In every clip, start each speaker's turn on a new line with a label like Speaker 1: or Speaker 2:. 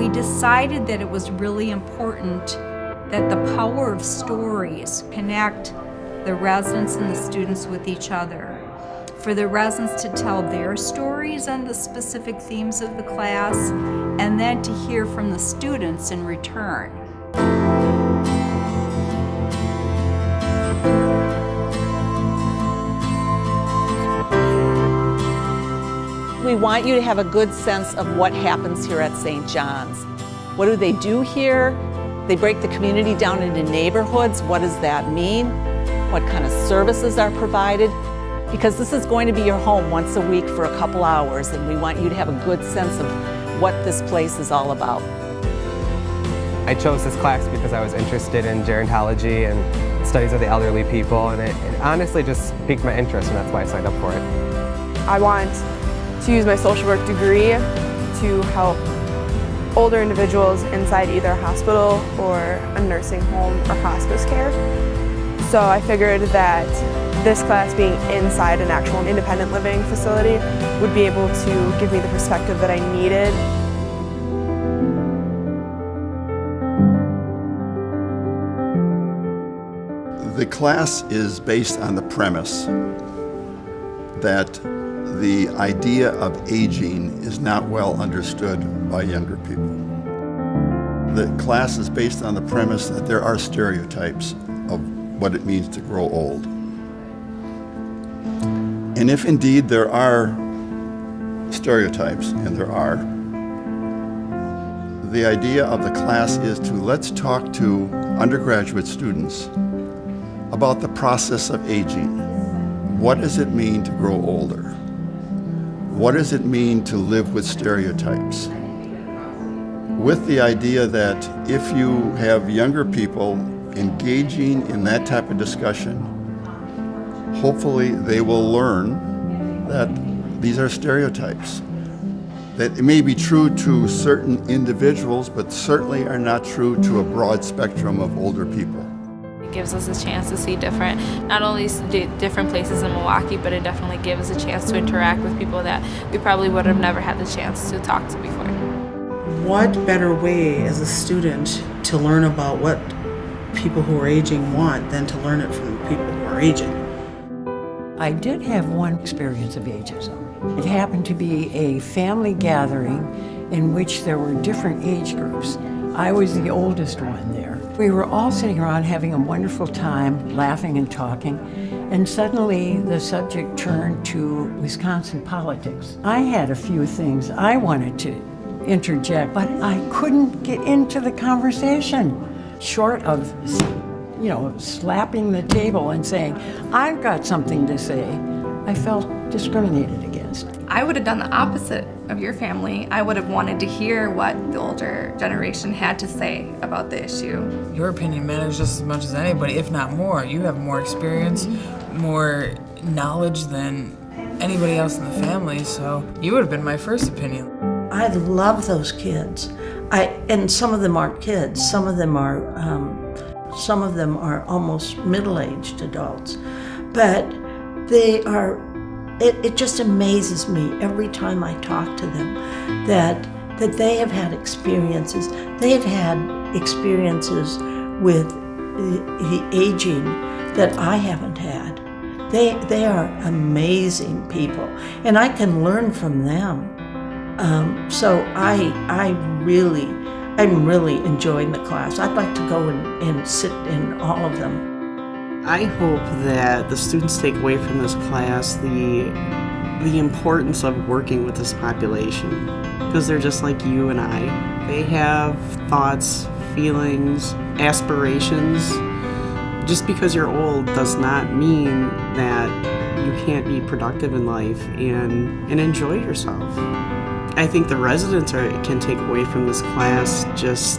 Speaker 1: we decided that it was really important that the power of stories connect the residents and the students with each other. For the residents to tell their stories on the specific themes of the class, and then to hear from the students in return.
Speaker 2: We want you to have a good sense of what happens here at St. John's. What do they do here? They break the community down into neighborhoods. What does that mean? What kind of services are provided? Because this is going to be your home once a week for a couple hours, and we want you to have a good sense of what this place is all about.
Speaker 3: I chose this class because I was interested in gerontology and studies of the elderly people, and it honestly just piqued my interest, and that's why I signed up for it.
Speaker 4: I want to use my social work degree to help older individuals inside either a hospital or a nursing home or hospice care. So I figured that this class being inside an actual independent living facility would be able to give me the perspective that I needed.
Speaker 5: The class is based on the premise that the idea of aging is not well understood by younger people. The class is based on the premise that there are stereotypes of what it means to grow old. And if indeed there are stereotypes, and there are, the idea of the class is to let's talk to undergraduate students about the process of aging. What does it mean to grow older? What does it mean to live with stereotypes? With the idea that if you have younger people engaging in that type of discussion, hopefully they will learn that these are stereotypes. That it may be true to certain individuals, but certainly are not true to a broad spectrum of older people.
Speaker 6: It gives us a chance to see not only different places in Milwaukee, but it definitely gives us a chance to interact with people that we probably would have never had the chance to talk to before.
Speaker 7: What better way as a student to learn about what people who are aging want than to learn it from people who are aging?
Speaker 8: I did have one experience of ageism. It happened to be a family gathering in which there were different age groups. I was the oldest one there. We were all sitting around having a wonderful time, laughing and talking, and suddenly the subject turned to Wisconsin politics. I had a few things I wanted to interject, but I couldn't get into the conversation, short of, slapping the table and saying, I've got something to say. I felt discriminated against.
Speaker 9: I would have done the opposite of your family. I would have wanted to hear what the older generation had to say about the issue.
Speaker 10: Your opinion matters just as much as anybody, if not more. You have more experience, more knowledge than anybody else in the family, so you would have been my first opinion.
Speaker 8: I love those kids. And some of them aren't kids. Some of them are almost middle-aged adults. But they are, it just amazes me every time I talk to them that they have had experiences. They have had experiences with the aging that I haven't had. They are amazing people, and I can learn from them. So I'm really enjoying the class. I'd like to go and sit in all of them.
Speaker 11: I hope that the students take away from this class the importance of working with this population, because they're just like you and I. They have thoughts, feelings, aspirations. Just because you're old does not mean that you can't be productive in life and enjoy yourself. I think the residents can take away from this class just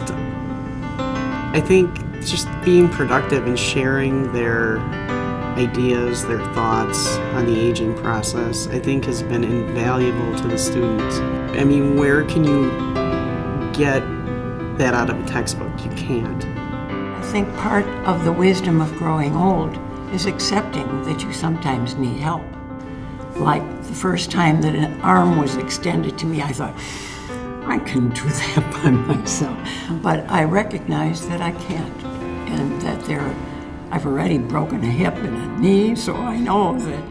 Speaker 11: being productive and sharing their ideas, their thoughts on the aging process, I think has been invaluable to the students. I mean, where can you get that out of a textbook? You can't.
Speaker 8: I think part of the wisdom of growing old is accepting that you sometimes need help. Like the first time that an arm was extended to me, I thought, I can do that by myself. But I recognize that I can't, and that I've already broken a hip and a knee, so I know that,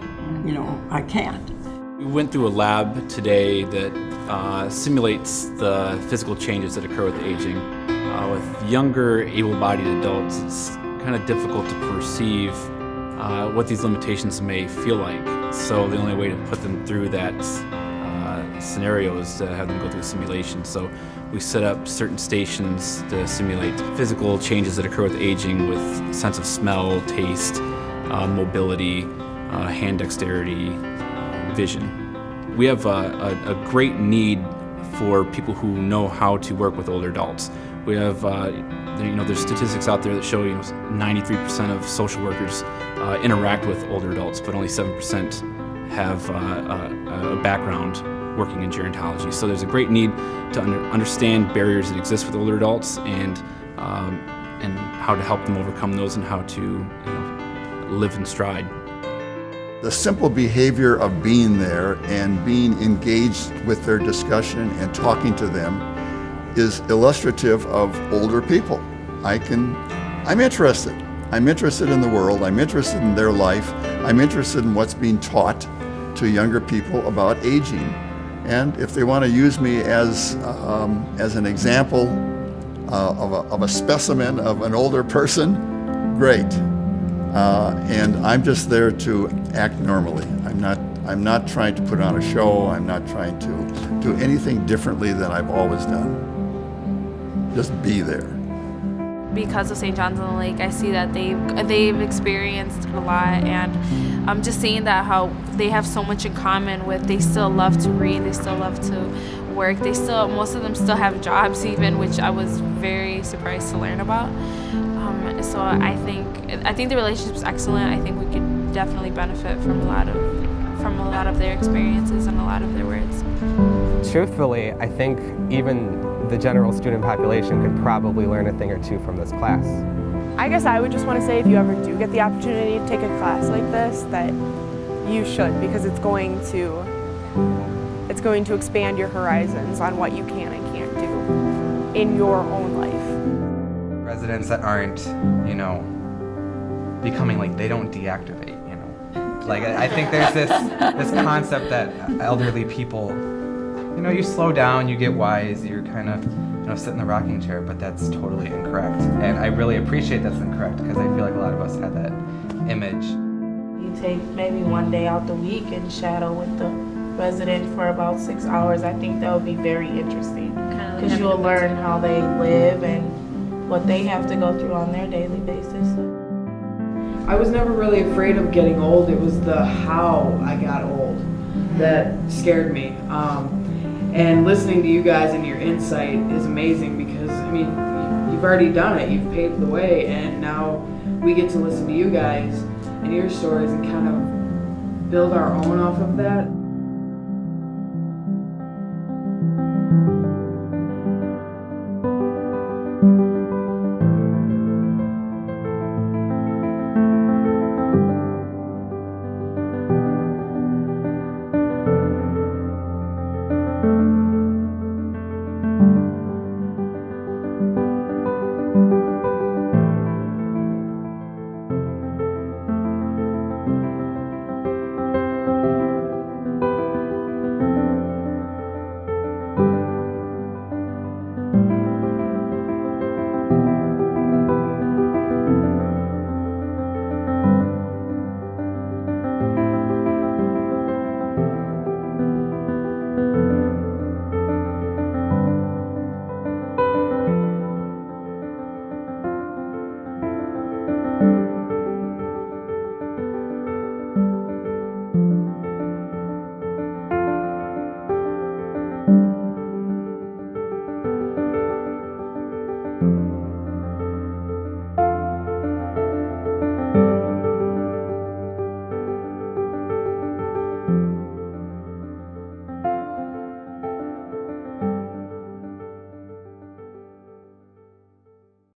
Speaker 8: I can't.
Speaker 12: We went through a lab today that simulates the physical changes that occur with aging. With younger, able-bodied adults, it's kind of difficult to perceive what these limitations may feel like. So the only way to put them through that scenario is to have them go through a simulation. So we set up certain stations to simulate physical changes that occur with aging, with sense of smell, taste, mobility, hand dexterity, vision. We have a great need for people who know how to work with older adults. We have, there's statistics out there that show 93% of social workers interact with older adults, but only 7% have a background working in gerontology. So there's a great need to understand barriers that exist with older adults and how to help them overcome those and how to live in stride.
Speaker 5: The simple behavior of being there and being engaged with their discussion and talking to them is illustrative of older people. I'm interested. I'm interested in the world. I'm interested in their life. I'm interested in what's being taught to younger people about aging. And if they want to use me as an example of a specimen of an older person, great. And I'm just there to act normally. I'm not trying to put on a show. I'm not trying to do anything differently than I've always done. Just be there.
Speaker 6: Because of St. John's on the Lake, I see that they've experienced a lot, and I'm just seeing that how they have so much in common with, they still love to read, they still love to work, most of them still have jobs even, which I was very surprised to learn about. So I think the relationship is excellent. I think we could definitely benefit from a lot of their experiences and a lot of their words.
Speaker 3: Truthfully, I think even the general student population could probably learn a thing or two from this class.
Speaker 4: I guess I would just want to say, if you ever do get the opportunity to take a class like this, that you should, because it's going to expand your horizons on what you can and can't do in your own life.
Speaker 13: Residents that aren't, becoming like, they don't deactivate, Like, I think there's this concept that elderly people, you slow down, you get wise, you're kind of, sit in the rocking chair, but that's totally incorrect. And I really appreciate that's incorrect, because I feel like a lot of us have that image.
Speaker 14: You take maybe one day out the week and shadow with the resident for about 6 hours. I think that would be very interesting, because you'll learn how they live and what they have to go through on their daily basis.
Speaker 15: I was never really afraid of getting old. It was the how I got old that scared me. And listening to you guys and your insight is amazing, because, you've already done it. You've paved the way, and now we get to listen to you guys and your stories and kind of build our own off of that.